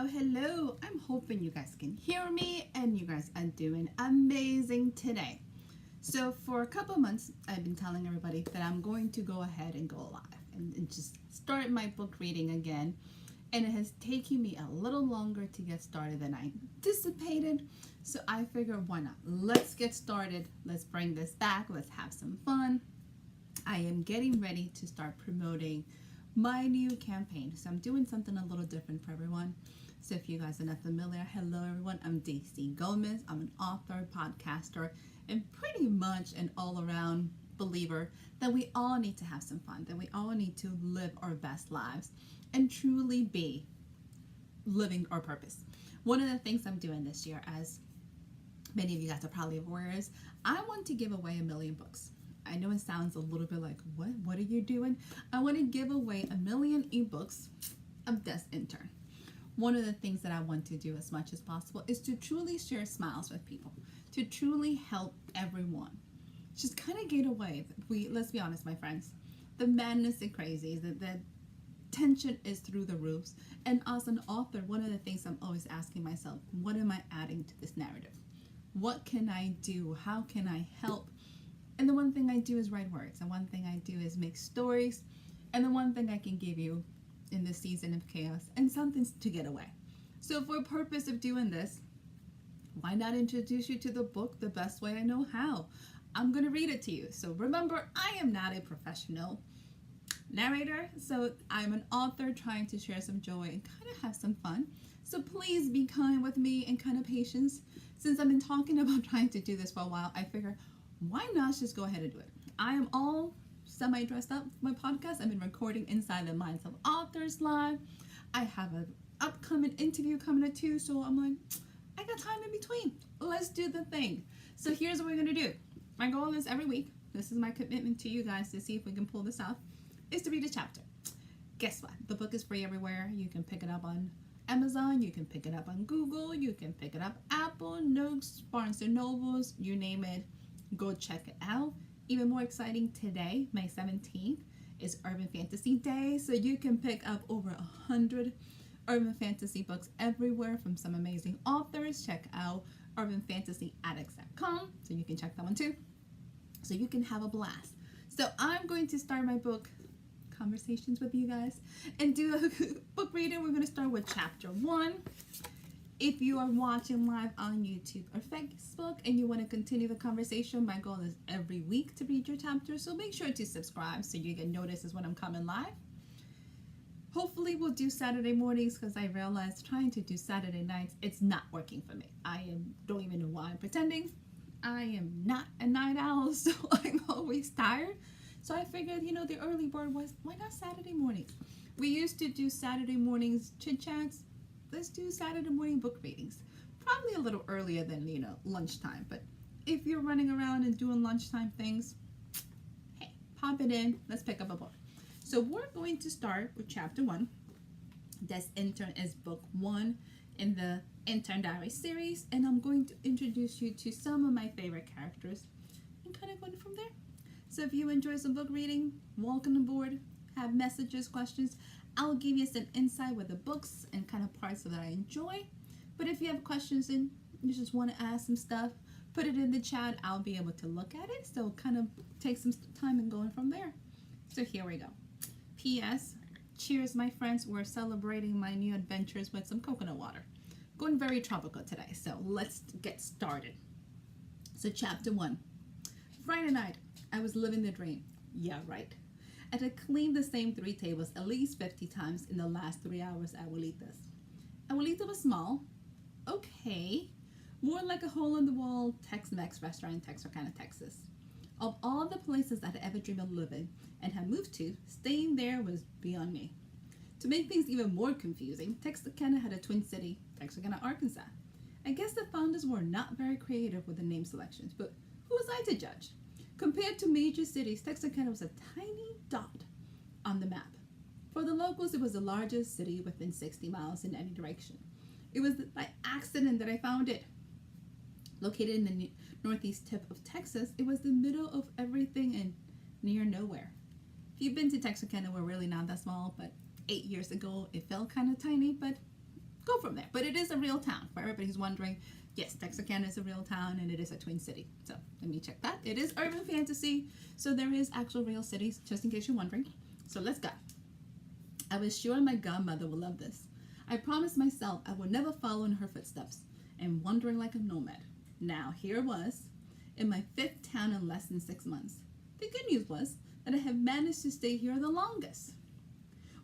Hello. I'm hoping you guys can hear me and you guys are doing amazing today. So for a couple months, I've been telling everybody that I'm going to go ahead and go live and just start my book reading again. And it has taken me a little longer to get started than I anticipated. So I figured, why not? Let's get started. Let's bring this back. Let's have some fun. I am getting ready to start promoting my new campaign. So I'm doing something a little different for everyone. So if you guys are not familiar, hello everyone, I'm Daisy Gomez. I'm an author, podcaster, and pretty much an all-around believer that we all need to have some fun, that we all need to live our best lives and truly be living our purpose. One of the things I'm doing this year, as many of you guys are probably aware, is I want to give away 1 million books. I know it sounds a little bit like, what are you doing? I want to give away 1 million ebooks of this Intern. One of the things that I want to do as much as possible is to truly share smiles with people, to truly help everyone. Just kind of get away. Let's be honest, my friends, the madness and crazy, the tension is through the roofs. And as an author, one of the things I'm always asking myself, what am I adding to this narrative? What can I do? How can I help? And the one thing I do is write words. The one thing I do is make stories. And the one thing I can give you in this season of chaos and something to get away. So for the purpose of doing this, why not introduce you to the book the best way I know how? I'm going to read it to you. So remember, I am not a professional narrator. So I'm an author trying to share some joy and kind of have some fun. So please be kind with me and kind of patience. Since I've been talking about trying to do this for a while, I figure, why not just go ahead and do it? I am all semi-dressed up for my podcast. I've been recording Inside the Minds of Authors live. I have an upcoming interview coming at 2, so I'm like, I got time in between. Let's do the thing. So here's what we're going to do. My goal is every week, this is my commitment to you guys to see if we can pull this off, is to read a chapter. Guess what? The book is free everywhere. You can pick it up on Amazon, you can pick it up on Google, you can pick it up Apple, Nooks, Barnes & Nobles, you name it. Go check it out. Even more exciting, today, May 17th, is Urban Fantasy Day. So you can pick up over 100 urban fantasy books everywhere from some amazing authors. Check out urbanfantasyaddicts.com so you can check that one too. So you can have a blast. So I'm going to start my book conversations with you guys and do a book reading. We're going to start with chapter 1. If you are watching live on YouTube or Facebook and you want to continue the conversation, my goal is every week to read your chapter. So make sure to subscribe so you get notices when I'm coming live. Hopefully we'll do Saturday mornings because I realized trying to do Saturday nights, it's not working for me. Don't even know why I'm pretending. I am not a night owl, so I'm always tired. So I figured, the early bird was, why not Saturday mornings? We used to do Saturday mornings chit-chats. Let's do Saturday morning book readings. Probably a little earlier than, lunchtime. But if you're running around and doing lunchtime things, hey, pop it in. Let's pick up a book. So we're going to start with chapter 1. This Intern is book 1 in the Intern Diary series. And I'm going to introduce you to some of my favorite characters and kind of going from there. So if you enjoy some book reading, welcome aboard. Have messages, questions. I'll give you some insight with the books and kind of parts that I enjoy. But if you have questions and you just want to ask some stuff, put it in the chat. I'll be able to look at it. So kind of take some time and going from there. So here we go. P.S. Cheers, my friends. We're celebrating my new adventures with some coconut water. Going very tropical today. So let's get started. So chapter 1. Friday night, I was living the dream. Yeah, right. I had cleaned the same 3 tables at least 50 times in the last 3 hours at Abuelita's. Abuelita was small, okay, more like a hole-in-the-wall Tex-Mex restaurant in Texarkana, Texas. Of all the places I'd ever dreamed of living and had moved to, staying there was beyond me. To make things even more confusing, Texarkana had a twin city, Texarkana, Arkansas. I guess the founders were not very creative with the name selections, but who was I to judge? Compared to major cities, Texarkana was a tiny dot on the map. For the locals, it was the largest city within 60 miles in any direction. It was by accident that I found it. Located in the northeast tip of Texas, it was the middle of everything and near nowhere. If you've been to Texarkana, we're really not that small, but 8 years ago, it felt kind of tiny, but go from there. But it is a real town. For everybody who's wondering, yes, Texarkana is a real town and it is a twin city. So let me check that. It is urban fantasy, so there is actual real cities, just in case you're wondering. So let's go. I was sure my godmother would love this. I promised myself I would never follow in her footsteps and wandering like a nomad. Now here was, in my 5th town in less than 6 months. The good news was that I had managed to stay here the longest.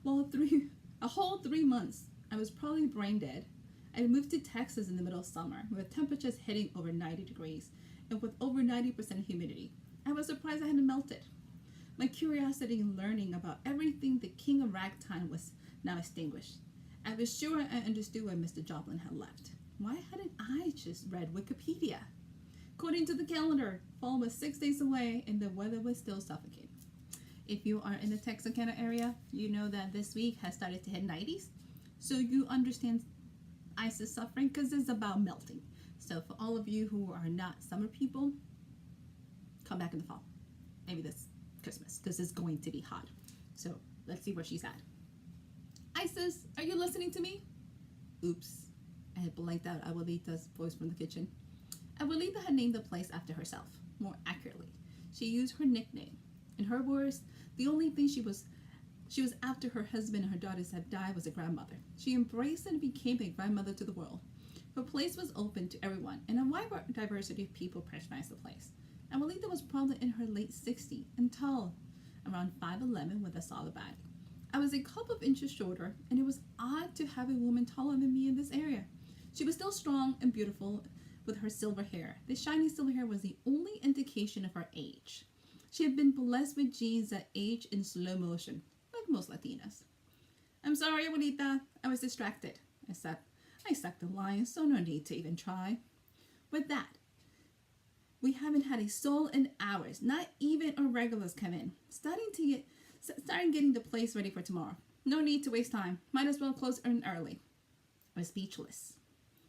Well, a whole 3 months. I was probably brain dead. I moved to Texas in the middle of summer with temperatures hitting over 90 degrees and with over 90% humidity. I was surprised I hadn't melted. My curiosity in learning about everything the king of ragtime was now extinguished. I was sure I understood why Mr. Joplin had left. Why hadn't I just read Wikipedia? According to the calendar, fall was 6 days away and the weather was still suffocating. If you are in the Texarkana area, you know that this week has started to hit 90s. So you understand ice is suffering because it's about melting. So for all of you who are not summer people, come back in the fall. Maybe this Christmas because it's going to be hot. So let's see where she's at. Isis, are you listening to me? Oops. I had blanked out Abuelita's voice from the kitchen. Abuelita had named the place after herself. More accurately, she used her nickname. In her words, the only thing she was after her husband and her daughters had died was a grandmother. She embraced and became a grandmother to the world. Her place was open to everyone, and a wide diversity of people patronized the place. Abuelita was probably in her late 60s and tall, around 5'11" with a solid body. I was a couple of inches shorter, and it was odd to have a woman taller than me in this area. She was still strong and beautiful with her silver hair. The shiny silver hair was the only indication of her age. She had been blessed with genes that age in slow motion, like most Latinas. I'm sorry, Abuelita. I was distracted. I sucked the line, so no need to even try. With that, we haven't had a soul in hours. Not even our regulars come in. Starting getting the place ready for tomorrow. No need to waste time. Might as well close early. I was speechless.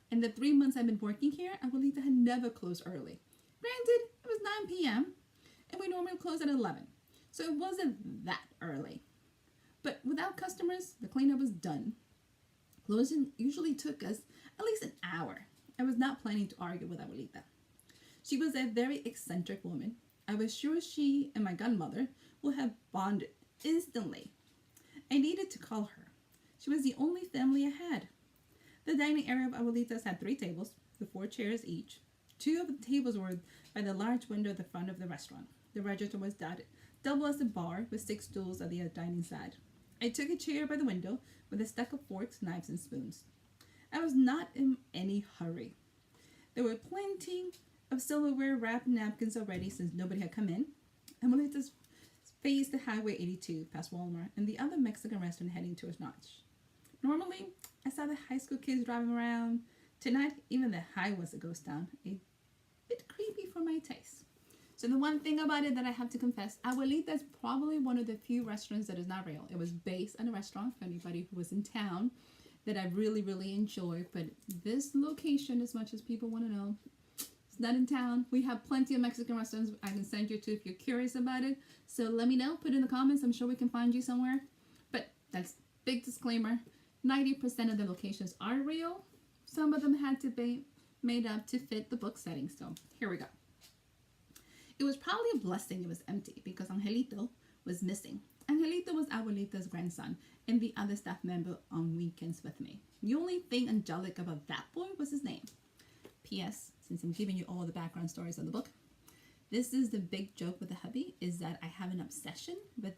In the 3 months I've been working here, Abuelita had never closed early. Granted, it was 9 p.m., and we normally close at 11, so it wasn't that early. But without customers, the cleanup was done. Closing usually took us at least an hour. I was not planning to argue with Abuelita. She was a very eccentric woman. I was sure she and my godmother would have bonded instantly. I needed to call her. She was the only family I had. The dining area of Abuelita's had 3 tables with 4 chairs each. 2 of the tables were by the large window at the front of the restaurant. The register was double as a bar with 6 stools at the dining side. I took a chair by the window with a stack of forks, knives, and spoons. I was not in any hurry. There were plenty of silverware wrapped napkins already since nobody had come in. Abuelita's faced the Highway 82 past Walmart and the other Mexican restaurant heading towards Notch. Normally, I saw the high school kids driving around. Tonight, even the high was a ghost town. A bit creepy for my taste. So the one thing about it that I have to confess, Abuelita is probably one of the few restaurants that is not real. It was based on a restaurant for anybody who was in town that I really, really enjoyed. But this location, as much as people want to know, it's not in town. We have plenty of Mexican restaurants I can send you to if you're curious about it. So let me know. Put it in the comments. I'm sure we can find you somewhere. But that's big disclaimer. 90% of the locations are real. Some of them had to be made up to fit the book setting. So here we go. It was probably a blessing it was empty because Angelito was missing. Angelito was Abuelita's grandson and the other staff member on weekends with me. The only thing angelic about that boy was his name. P.S. Since I'm giving you all the background stories of the book, this is the big joke with the hubby, is that I have an obsession with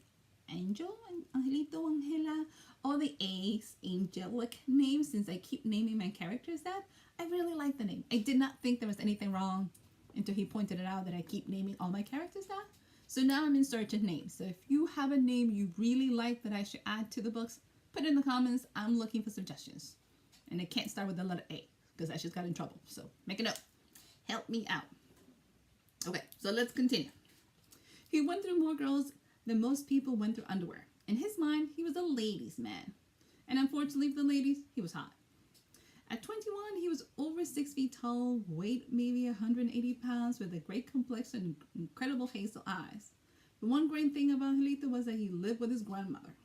Angel, Angelito, Angela, all the A's, angelic names, since I keep naming my characters that. I really like the name. I did not think there was anything wrong until he pointed it out that I keep naming all my characters that. So now I'm in search of names. So if you have a name you really like that I should add to the books, put it in the comments. I'm looking for suggestions. And it can't start with the letter A because I just got in trouble. So make a note. Help me out. Okay, so let's continue. He went through more girls than most people went through underwear. In his mind, he was a ladies' man. And unfortunately for the ladies, he was hot. At 21, he was over 6 feet tall, weighed maybe 180 pounds, with a great complexion and incredible hazel eyes. The one great thing about Angelito was that he lived with his grandmother.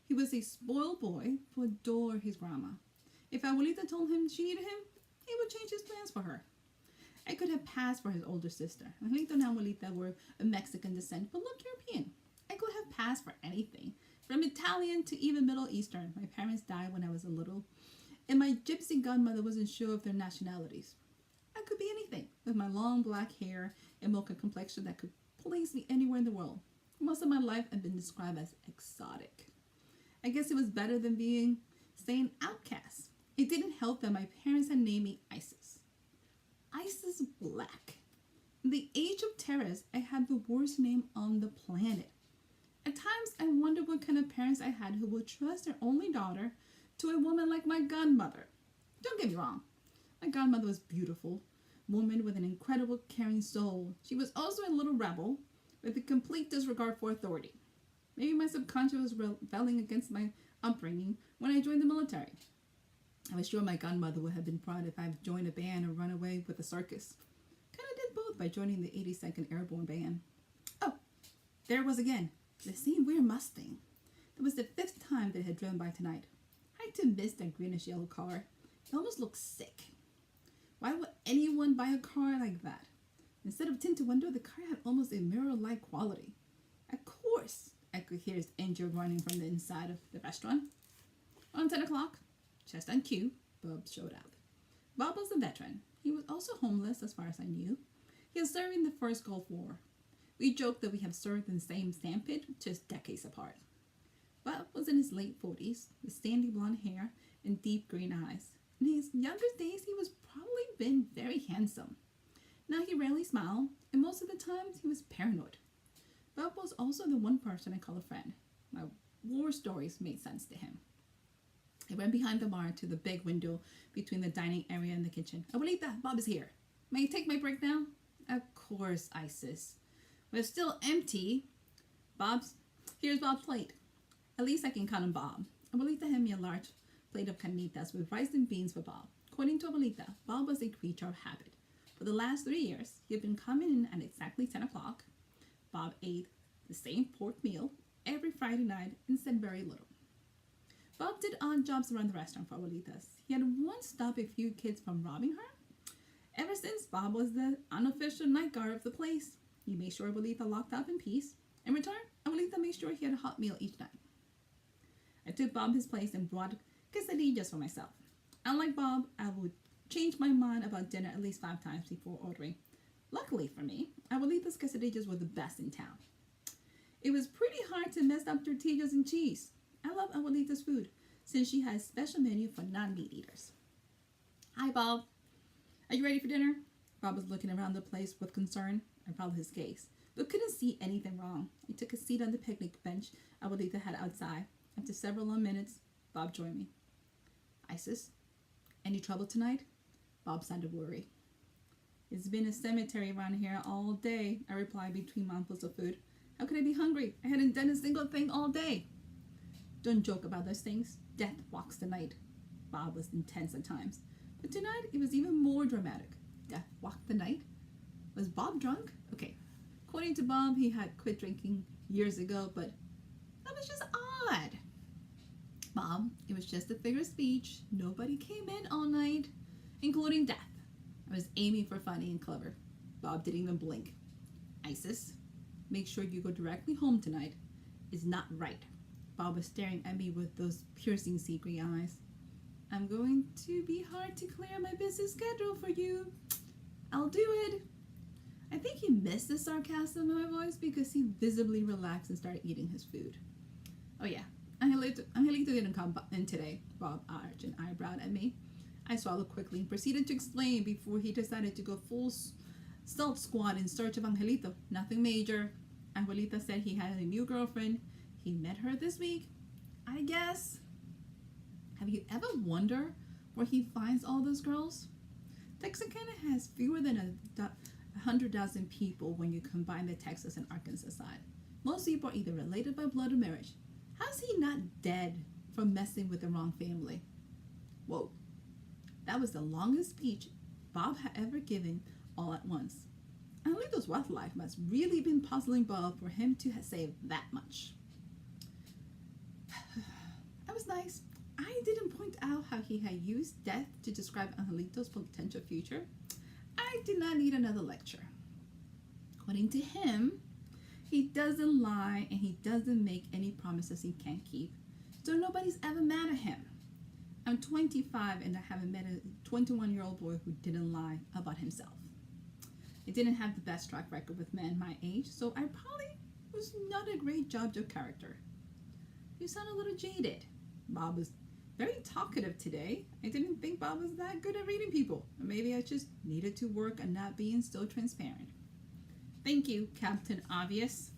He was a spoiled boy who adored his grandma. If Abuelita told him she needed him, he would change his plans for her. I could have passed for his older sister. Angelito and Abuelita were of Mexican descent, but looked European. I could have passed for anything, from Italian to even Middle Eastern. My parents died when I was a little, and my gypsy godmother wasn't sure of their nationalities. I could be anything, with my long black hair and mocha complexion that could place me anywhere in the world. Most of my life I've been described as exotic. I guess it was better than saying outcast. It didn't help that my parents had named me Isis. Isis Black. In the age of terrorists, I had the worst name on the planet. At times, I wondered what kind of parents I had who would trust their only daughter to a woman like my godmother. Don't get me wrong. My godmother was a beautiful woman with an incredible caring soul. She was also a little rebel with a complete disregard for authority. Maybe my subconscious was rebelling against my upbringing when I joined the military. I was sure my godmother would have been proud if I had joined a band or run away with a circus. Kind of did both by joining the 82nd Airborne Band. Oh, there it was again, the same weird Mustang. It was the 5th time that it had driven by tonight. I had to miss that greenish yellow car. It almost looked sick. Why would anyone buy a car like that? Instead of tinted window, the car had almost a mirror-like quality. Of course, I could hear his engine running from the inside of the restaurant. On 10 o'clock, just on cue, Bob showed up. Bob was a veteran. He was also homeless, as far as I knew. He had served in the First Gulf War. We joked that we have served in the same sandpit, just decades apart. Bob was in his late 40s, with sandy blonde hair and deep green eyes. In his younger days, he was probably been very handsome. Now he rarely smiled, and most of the times he was paranoid. Bob was also the one person I call a friend. My war stories made sense to him. I went behind the bar to the big window between the dining area and the kitchen. Abuelita, Bob is here. May I take my break now? Of course, Isis. But it's still empty. Here's Bob's plate. At least I can call him Bob. Abuelita handed me a large plate of carnitas with rice and beans for Bob. According to Abuelita, Bob was a creature of habit. For the last 3 years, he had been coming in at exactly 10 o'clock. Bob ate the same pork meal every Friday night and said very little. Bob did odd jobs around the restaurant for Abuelitas. He had once stopped a few kids from robbing her. Ever since, Bob was the unofficial night guard of the place. He made sure Abuelita locked up in peace. In return, Abuelita made sure he had a hot meal each night. I took Bob his place and brought quesadillas for myself. Unlike Bob, I would change my mind about dinner at least 5 times before ordering. Luckily for me, Abuelita's quesadillas were the best in town. It was pretty hard to mess up tortillas and cheese. I love Abuelita's food, since she has a special menu for non-meat eaters. Hi, Bob. Are you ready for dinner? Bob was looking around the place with concern. I followed his gaze, but couldn't see anything wrong. I took a seat on the picnic bench Abuelita had outside. After several long minutes, Bob joined me. Isis, any trouble tonight? Bob sounded worried. It's been a cemetery around here all day, I replied between mouthfuls of food. How could I be hungry? I hadn't done a single thing all day. Don't joke about those things. Death walks the night. Bob was intense at times, but tonight it was even more dramatic. Death walked the night? Was Bob drunk? Okay, according to Bob, he had quit drinking years ago, but that was just odd. Bob, it was just a figure of speech. Nobody came in all night, including Death. I was aiming for funny and clever. Bob didn't even blink. Isis, make sure you go directly home tonight. It's not right. Bob was staring at me with those piercing sea green eyes. I'm going to be hard to clear my busy schedule for you. I'll do it. I think he missed the sarcasm in my voice because he visibly relaxed and started eating his food. Oh yeah, Angelito didn't come in today. Bob arched an eyebrow at me. I swallowed quickly and proceeded to explain before he decided to go full salt squad in search of Angelito. Nothing major. Angelita said he had a new girlfriend. He met her this week, I guess. Have you ever wondered where he finds all those girls? Texarkana has fewer than 100,000 people when you combine the Texas and Arkansas side. Most people are either related by blood or marriage. How's he not dead from messing with the wrong family? Whoa. That was the longest speech Bob had ever given all at once. Angelito's wealth life must really been puzzling Bob for him to say that much. That was nice. I I didn't point out how he had used death to describe Angelito's potential future, I did not need another lecture. According to him, he doesn't lie and he doesn't make any promises he can't keep, so nobody's ever mad at him. I'm 25 and I haven't met a 21-year-old boy who didn't lie about himself. I didn't have the best track record with men my age, so I probably was not a great judge of character. You sound a little jaded. Bob was very talkative today. I didn't think Bob was that good at reading people. Or maybe I just needed to work on not being so transparent. Thank you, Captain Obvious.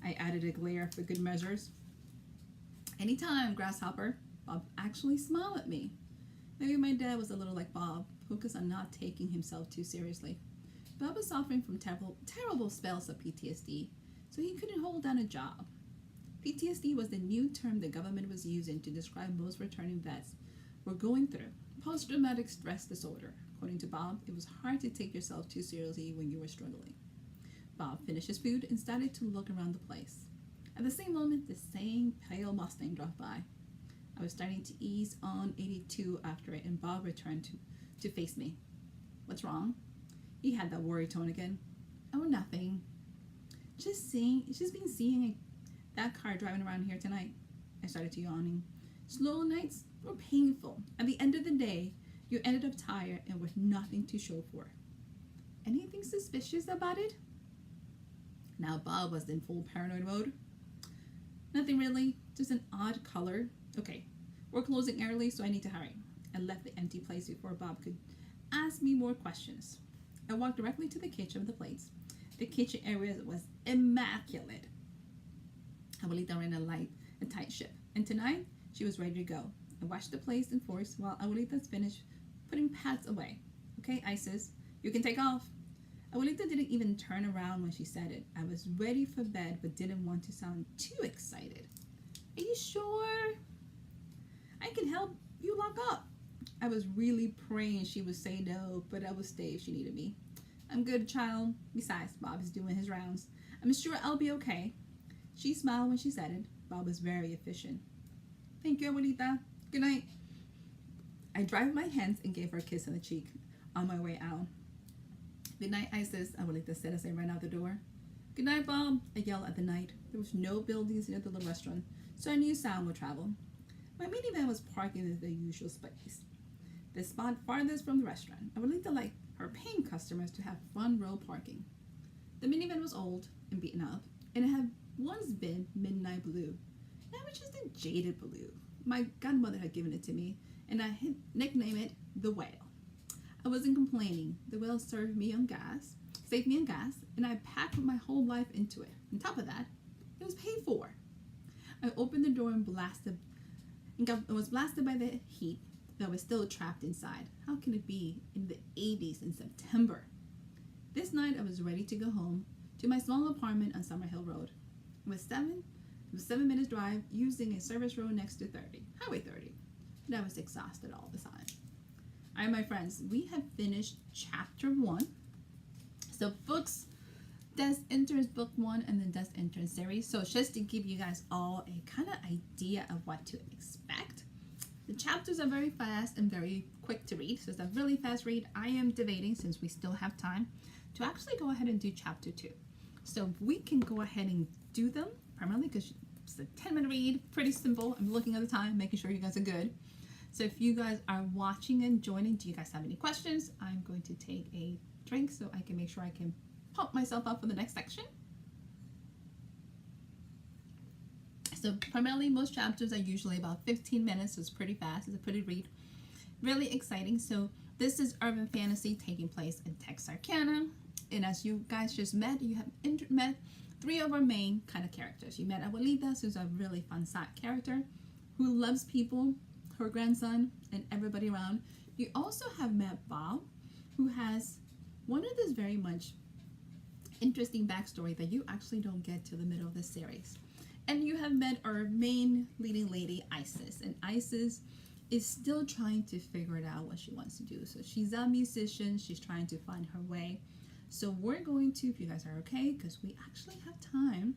I added a glare for good measures. Anytime, Grasshopper. Bob actually smiled at me. Maybe my dad was a little like Bob, focused on not taking himself too seriously. Bob was suffering from terrible spells of PTSD, so he couldn't hold down a job. PTSD was the new term the government was using to describe most returning vets were going through. Post-traumatic stress disorder. According to Bob, it was hard to take yourself too seriously when you were struggling. Bob finished his food and started to look around the place. At the same moment, the same pale Mustang dropped by. I was starting to ease on 82 after it, and Bob returned to face me. What's wrong? He had that worried tone again. Oh, nothing. Just been seeing that car driving around here tonight. I started yawning. Slow nights were painful. At the end of the day, you ended up tired and with nothing to show for it. Anything suspicious about it? Now Bob was in full paranoid mode. Nothing really, just an odd color. Okay, we're closing early, so I need to hurry. I left the empty place before Bob could ask me more questions. I walked directly to the kitchen with the plates. The kitchen area was immaculate. Abuelita ran a tight ship, and tonight she was ready to go. I watched the plates and forks while Abuelita's finished putting pats away. Okay, Isis, you can take off. Abuelita didn't even turn around when she said it. I was ready for bed, but didn't want to sound too excited. Are you sure? I can help you lock up. I was really praying she would say no, but I would stay if she needed me. I'm good, child. Besides, Bob is doing his rounds. I'm sure I'll be okay. She smiled when she said it. Bob was very efficient. Thank you, Abuelita. Good night. I dried my hands and gave her a kiss on the cheek on my way out. Good night, Isis, Abuelita said as I ran out the door. Good night, Bob, I yelled at the night. There was no buildings near the little restaurant, so I knew sound would travel. My minivan was parked in the usual space, the spot farthest from the restaurant. Abuelita liked her paying customers to have front row parking. The minivan was old and beaten up, and it had once been midnight blue. Now it's just a jaded blue. My godmother had given it to me, and I had nicknamed it the Whale. I wasn't complaining. The Whale saved me on gas, and I packed my whole life into it. On top of that, it was paid for. I opened the door and was blasted by the heat that was still trapped inside. How can it be in the 80s in September? This night, I was ready to go home to my small apartment on Summerhill Road. It was 7 minutes drive using a service road next to Highway 30. And I was exhausted all the time. All right, my friends, we have finished chapter 1. So books, Des Intern's book 1 and the Des Intern series. So just to give you guys all a kind of idea of what to expect. The chapters are very fast and very quick to read. So it's a really fast read. I am debating, since we still have time, to actually go ahead and do chapter 2. So we can go ahead and do them, primarily because it's a 10-minute read, pretty simple. I'm looking at the time, making sure you guys are good. So if you guys are watching and joining, do you guys have any questions? I'm going to take a drink so I can make sure I can pump myself up for the next section. So primarily most chapters are usually about 15 minutes, so it's pretty fast. It's a pretty read. Really exciting. So this is urban fantasy taking place in Texarkana. And as you guys just met, you have met 3 of our main kind of characters. You met Abuelita, who's a really fun side character who loves people, her grandson, and everybody around. You also have met Bob, who has one of this very much interesting backstory that you actually don't get to the middle of the series. And you have met our main leading lady, Isis. And Isis is still trying to figure it out what she wants to do. So she's a musician. She's trying to find her way. So we're going to, if you guys are okay, because we actually have time,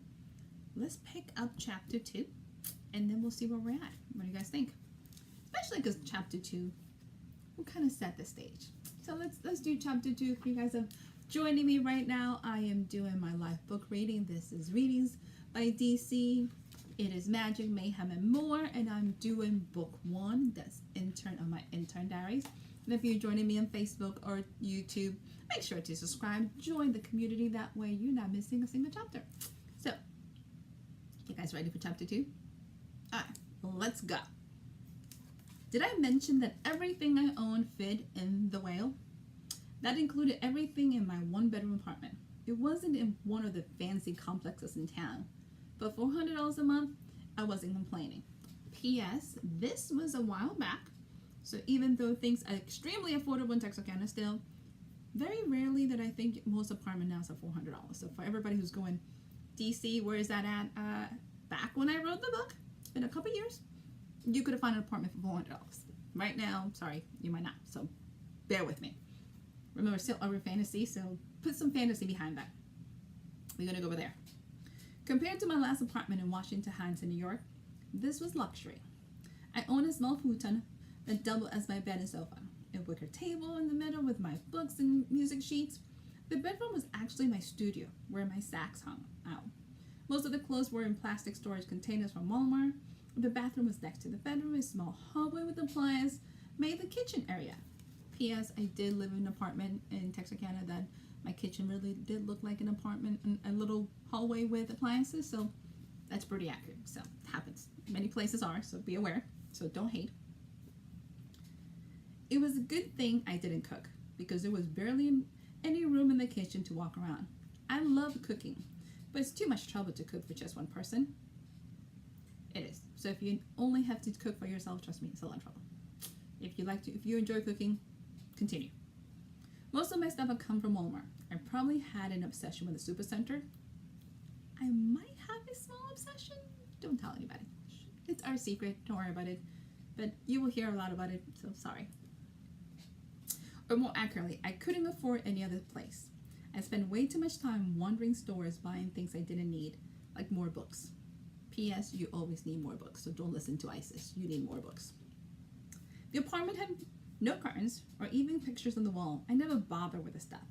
let's pick up chapter 2, and then we'll see where we're at. What do you guys think? especially because chapter 2 will kind of set the stage. So let's do chapter 2. If you guys are joining me right now, I am doing my live book reading. This is Readings by DC. It is Magic, Mayhem, and More, and I'm doing book 1. That's Intern on my Intern Diaries. And if you're joining me on Facebook or YouTube, make sure to subscribe, join the community. That way you're not missing a single chapter. So, you guys ready for chapter 2? All right, let's go. Did I mention that everything I owned fit in the whale? That included everything in my one-bedroom apartment. It wasn't in one of the fancy complexes in town, but $400 a month, I wasn't complaining. P.S. This was a while back, so even though things are extremely affordable in Texarkana still, very rarely that I think most apartment now are $400. So for everybody who's going, DC, where is that at? Back when I wrote the book, it's been a couple years, you could have found an apartment for $400. Right now, sorry, you might not, so bear with me. Remember, still over fantasy, so put some fantasy behind that. We're going to go over there. Compared to my last apartment in Washington Heights in New York, this was luxury. I own a small futon that doubled as my bed and sofa, a wicker table in the middle with my books and music sheets. The bedroom was actually my studio, where my sacks hung out. Most of the clothes were in plastic storage containers from Walmart. The bathroom was next to the bedroom. A small hallway with appliances made the kitchen area. P.S. I did live in an apartment in Texarkana that my kitchen really did look like an apartment, and a little hallway with appliances, so that's pretty accurate. So it happens. Many places are, so be aware. So don't hate. It was a good thing I didn't cook, because there was barely any room in the kitchen to walk around. I love cooking, but it's too much trouble to cook for just one person. It is. So if you only have to cook for yourself, trust me, it's a lot of trouble. If you enjoy cooking, continue. Most of my stuff had come from Walmart. I probably had an obsession with the supercenter. I might have a small obsession. Don't tell anybody. It's our secret. Don't worry about it. But you will hear a lot about it, so sorry. Or more accurately, I couldn't afford any other place. I spent way too much time wandering stores buying things I didn't need, like more books. P.S. You always need more books, so don't listen to ISIS. You need more books. The apartment had no curtains or even pictures on the wall. I never bothered with the stuff.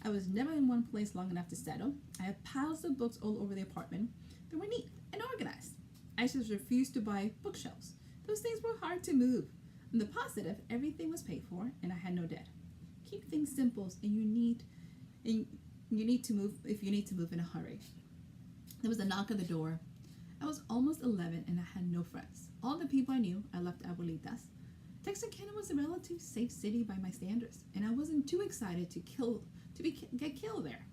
I was never in one place long enough to settle. I had piles of books all over the apartment that were neat and organized. I just refused to buy bookshelves. Those things were hard to move. On the positive, everything was paid for and I had no debt. Keep things simple, and you need to move if you need to move in a hurry. There was a knock at the door. I was almost 11 and I had no friends. All the people I knew, I left abuelitas. Texarkana was a relatively safe city by my standards, and I wasn't too excited to get killed there.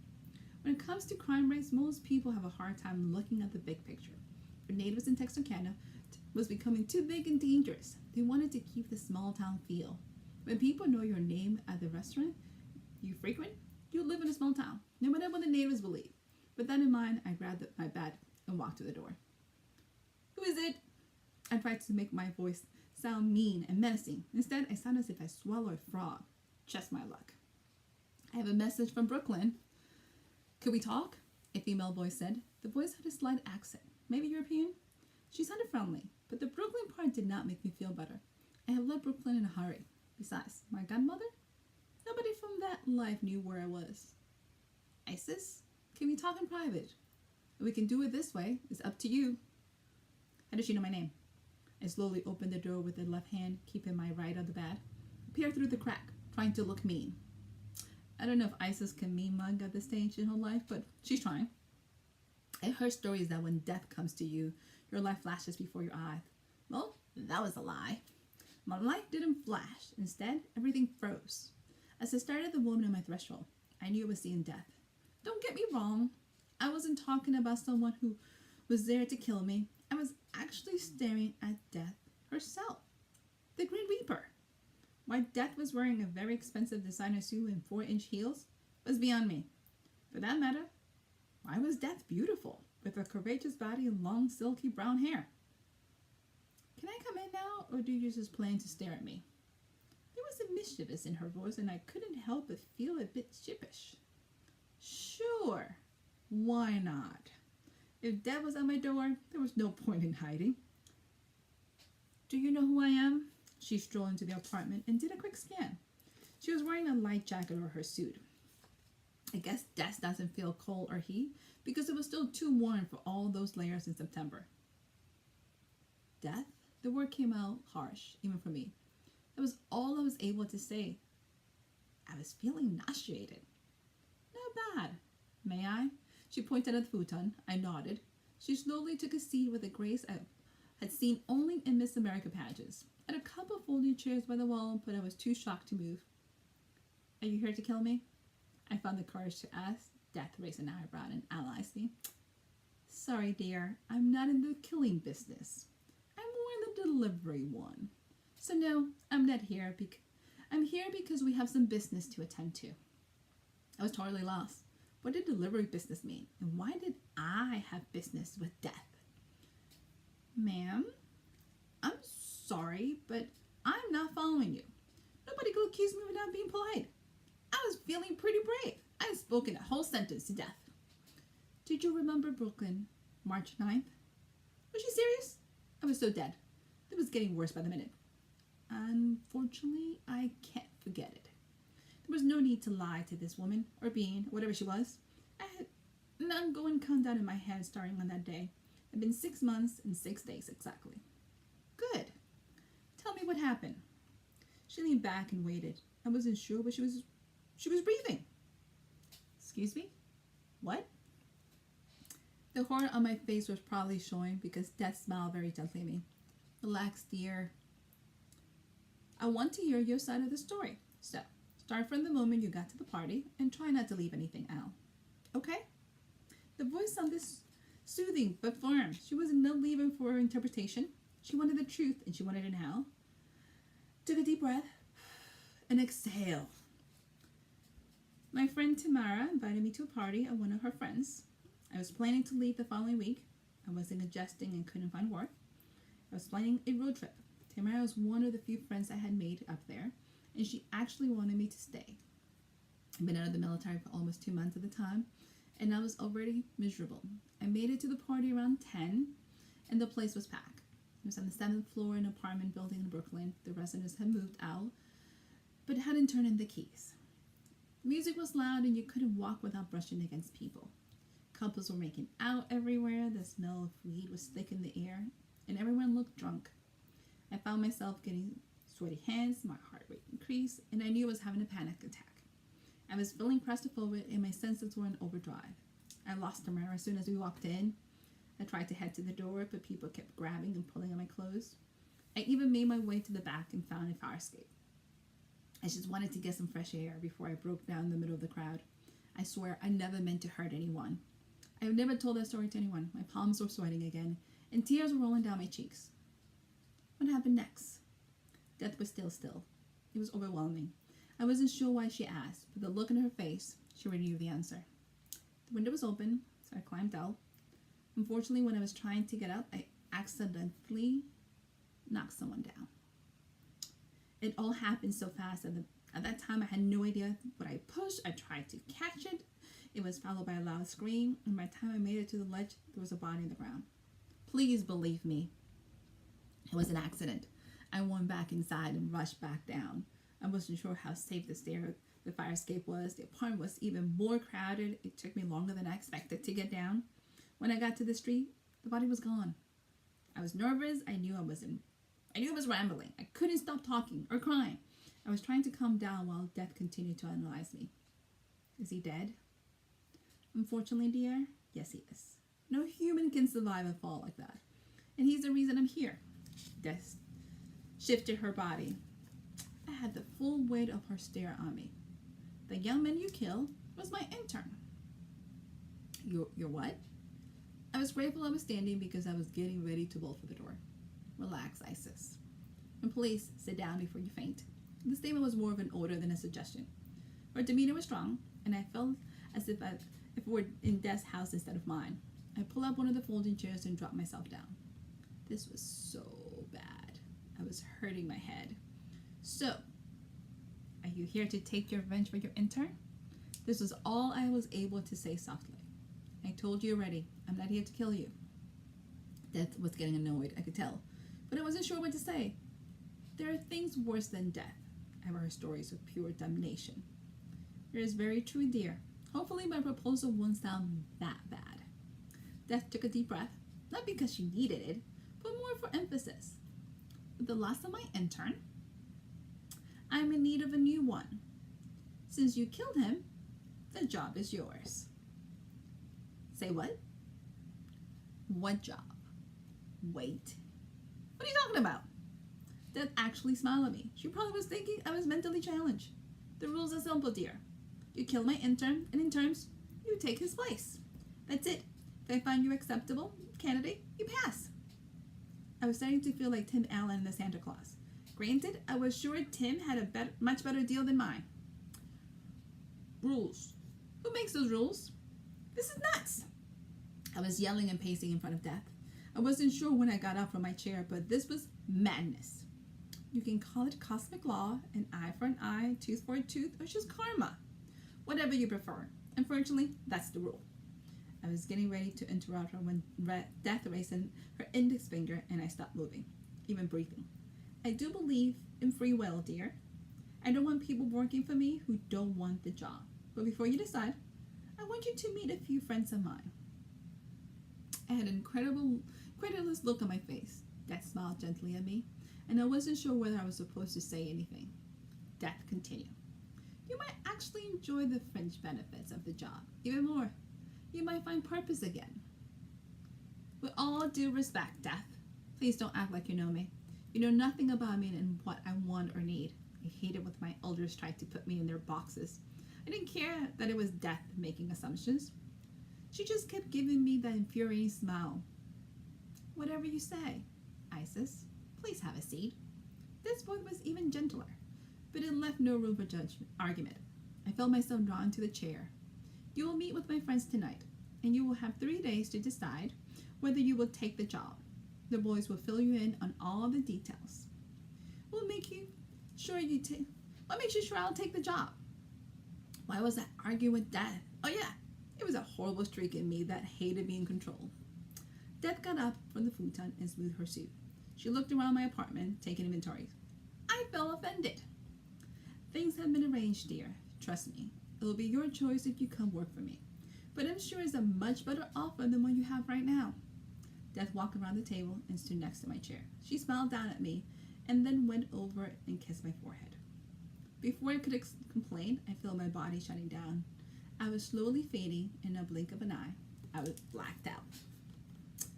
When it comes to crime rates, most people have a hard time looking at the big picture. For natives in Texarkana was becoming too big and dangerous. They wanted to keep the small town feel. When people know your name at the restaurant you frequent, you live in a small town, no matter what the natives believe. With that in mind, I grabbed my bag and walked to the door. Who is it? I tried to make my voice sound mean and menacing. Instead, I sounded as if I swallowed a frog. Just my luck. I have a message from Brooklyn. Could we talk? A female voice said. The voice had a slight accent, maybe European. She sounded friendly, but the Brooklyn part did not make me feel better. I have left Brooklyn in a hurry. Besides, my godmother? Nobody from that life knew where I was. Isis? Can we talk in private? We can do it this way. It's up to you. How does she know my name? I slowly opened the door with the left hand, keeping my right on the bed. Peered through the crack, trying to look mean. I don't know if Isis can mean mug at this stage in her life, but she's trying. I heard stories that when death comes to you, your life flashes before your eyes. Well, that was a lie. My life didn't flash. Instead, everything froze. As I stared at the woman on my threshold, I knew I was seeing death. Don't get me wrong. I wasn't talking about someone who was there to kill me. I was actually staring at death herself. The Grim Reaper. Why Death was wearing a very expensive designer suit and 4-inch heels was beyond me. For that matter, why was Death beautiful with a courageous body and long, silky brown hair? Can I come in now, or do you just plan to stare at me? There was a mischievous in her voice, and I couldn't help but feel a bit sheepish. Sure, why not? If Death was at my door, there was no point in hiding. Do you know who I am? She strolled into the apartment and did a quick scan. She was wearing a light jacket over her suit. I guess Death doesn't feel cold or heat because it was still too warm for all those layers in September. Death? The word came out harsh, even for me. That was all I was able to say. I was feeling nauseated. Not bad. May I? She pointed at the futon. I nodded. She slowly took a seat with a grace I had seen only in Miss America pageants. I had a couple of folding chairs by the wall, but I was too shocked to move. Are you here to kill me? I found the courage to ask. Death raised an eyebrow and analyzed me. Sorry, dear. I'm not in the killing business. I'm more in the delivery one. So no, I'm not here. I'm here because we have some business to attend to. I was totally lost. What did delivery business mean? And why did I have business with Death? Ma'am, I'm sorry, but I'm not following you. Nobody could accuse me without being polite. I was feeling pretty brave. I had spoken a whole sentence to Death. Did you remember Brooklyn, March 9th? Was she serious? I was so dead. It was getting worse by the minute. Unfortunately, I can't forget it. There was no need to lie to this woman, or being, whatever she was. I had an ongoing countdown in my head starting on that day. It had been 6 months and 6 days exactly. Good. Tell me what happened. She leaned back and waited. I wasn't sure, but she was breathing. Excuse me? What? The horror on my face was probably showing because Death smiled very gently at me. Relax, dear. I want to hear your side of the story. So, start from the moment you got to the party and try not to leave anything out. Okay? The voice sounded soothing but firm. She wasn't no leaving for her interpretation. She wanted the truth and she wanted it now. Took a deep breath and exhale. My friend Tamara invited me to a party at one of her friends. I was planning to leave the following week. I wasn't adjusting and couldn't find work. I was planning a road trip. Tamara was one of the few friends I had made up there, and she actually wanted me to stay. I'd been out of the military for almost 2 months at the time, and I was already miserable. I made it to the party around 10, and the place was packed. It was on the 7th floor in an apartment building in Brooklyn. The residents had moved out, but hadn't turned in the keys. The music was loud, and you couldn't walk without brushing against people. Couples were making out everywhere. The smell of weed was thick in the air, and everyone looked drunk. I found myself getting sweaty hands, my heart rate increased, and I knew I was having a panic attack. I was feeling claustrophobic, and my senses were in overdrive. I lost Tamara as soon as we walked in. I tried to head to the door, but people kept grabbing and pulling on my clothes. I even made my way to the back and found a fire escape. I just wanted to get some fresh air before I broke down in the middle of the crowd. I swear I never meant to hurt anyone. I have never told that story to anyone. My palms were sweating again, and tears were rolling down my cheeks. What happened next? Death was still. It was overwhelming. I wasn't sure why she asked, but the look in her face, she already knew the answer. The window was open, so I climbed out. Unfortunately, when I was trying to get up, I accidentally knocked someone down. It all happened so fast. At that time, I had no idea what I pushed. I tried to catch it. It was followed by a loud scream, and by the time I made it to the ledge, there was a body on the ground. Please believe me. It was an accident. I went back inside and rushed back down. I wasn't sure how safe the fire escape was. The apartment was even more crowded. It took me longer than I expected to get down. When I got to the street, the body was gone. I was nervous. I knew I was rambling. I couldn't stop talking or crying. I was trying to calm down while Death continued to analyze me. Is he dead? Unfortunately, dear, yes he is. No human can survive a fall like that. And he's the reason I'm here. Death shifted her body. I had the full weight of her stare on me. The young man you killed was my intern. Your what? I was grateful I was standing because I was getting ready to bolt for the door. Relax, Isis. And please sit down before you faint. The statement was more of an order than a suggestion. Her demeanor was strong, and I felt as if it were in Death's house instead of mine. I pulled up one of the folding chairs and dropped myself down. This was so bad. I was hurting my head. So, are you here to take your revenge for your intern? This was all I was able to say softly. I told you already, I'm not here to kill you. Death was getting annoyed, I could tell, but I wasn't sure what to say. There are things worse than death. I've heard stories of pure damnation. It is very true, dear. Hopefully my proposal won't sound that bad. Death took a deep breath, not because she needed it, but more for emphasis. With the loss of my intern, I'm in need of a new one. Since you killed him, the job is yours. Say what? What job? Wait. What are you talking about? Death actually smiled at me. She probably was thinking I was mentally challenged. The rules are simple, dear. You kill my intern, and in terms, you take his place. That's it. If I find you acceptable candidate, you pass. I was starting to feel like Tim Allen in the Santa Claus. Granted, I was sure Tim had a much better deal than mine. Rules. Who makes those rules? This is nuts. I was yelling and pacing in front of Death. I wasn't sure when I got up from my chair, but this was madness. You can call it cosmic law, an eye for an eye, tooth for a tooth, or just karma. Whatever you prefer. Unfortunately, that's the rule. I was getting ready to interrupt her when Death raised her index finger and I stopped moving, even breathing. I do believe in free will, dear. I don't want people working for me who don't want the job. But before you decide, I want you to meet a few friends of mine. I had an incredulous look on my face. Death smiled gently at me, and I wasn't sure whether I was supposed to say anything. Death continued. You might actually enjoy the fringe benefits of the job even more. You might find purpose again. With all due respect, Death, please don't act like you know me. You know nothing about me and what I want or need. I hated when my elders tried to put me in their boxes. I didn't care that it was Death making assumptions. She just kept giving me that infuriating smile. Whatever you say, Isis, please have a seat. This voice was even gentler, but it left no room for argument. I felt myself drawn to the chair. You will meet with my friends tonight, and you will have 3 days to decide whether you will take the job. The boys will fill you in on all the details. What makes you sure I'll take the job? Why was I arguing with Death? Oh yeah, it was a horrible streak in me that hated being controlled. Death got up from the futon and smoothed her suit. She looked around my apartment, taking inventory. I felt offended. Things have been arranged, dear. Trust me. It will be your choice if you come work for me. But I'm sure it's a much better offer than what you have right now. Death walked around the table and stood next to my chair. She smiled down at me and then went over and kissed my forehead. Before I could complain, I felt my body shutting down. I was slowly fading. In a blink of an eye, I was blacked out.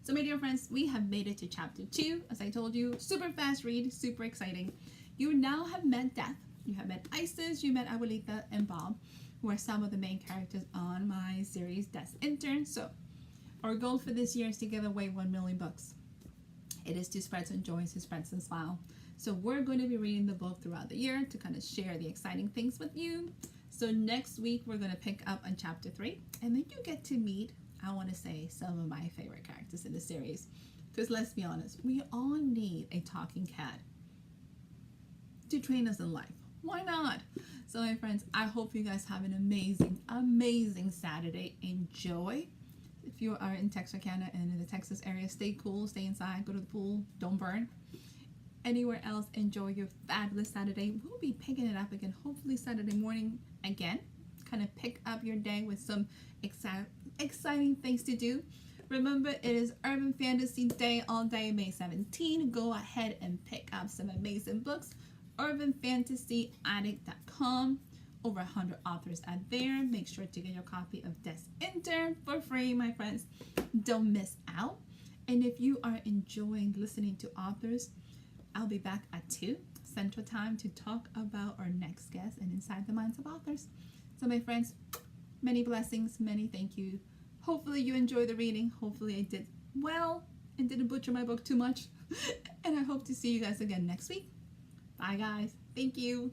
So my dear friends, we have made it to chapter 2. As I told you, super fast read, super exciting. You now have met Death. You have met Isis, you met Abuelita, and Bob, who are some of the main characters on my series, Death's Intern. So our goal for this year is to give away 1 million books. It is to spread some joy, to spread some smile. So we're going to be reading the book throughout the year to kind of share the exciting things with you. So next week, we're going to pick up on chapter 3. And then you get to meet, I want to say, some of my favorite characters in the series. Because let's be honest, we all need a talking cat to train us in life. Why not? So my friends, I hope you guys have an amazing Saturday. Enjoy. If you are in Texarkana and in the Texas area, stay cool, stay inside, go to the pool, don't burn. Anywhere else, enjoy your fabulous Saturday. We'll be picking it up again, hopefully Saturday morning again. Kind of pick up your day with some exciting things to do. Remember, it is Urban Fantasy Day all day, May 17. Go ahead and pick up some amazing books. UrbanFantasyAddict.com. Over 100 authors out there. Make sure to get your copy of Death's Intern for free, my friends. Don't miss out. And if you are enjoying listening to authors, I'll be back at 2 Central Time to talk about our next guest and Inside the Minds of Authors. So my friends, many blessings, many thank you. Hopefully you enjoyed the reading. Hopefully I did well and didn't butcher my book too much. And I hope to see you guys again next week. Bye guys. Thank you.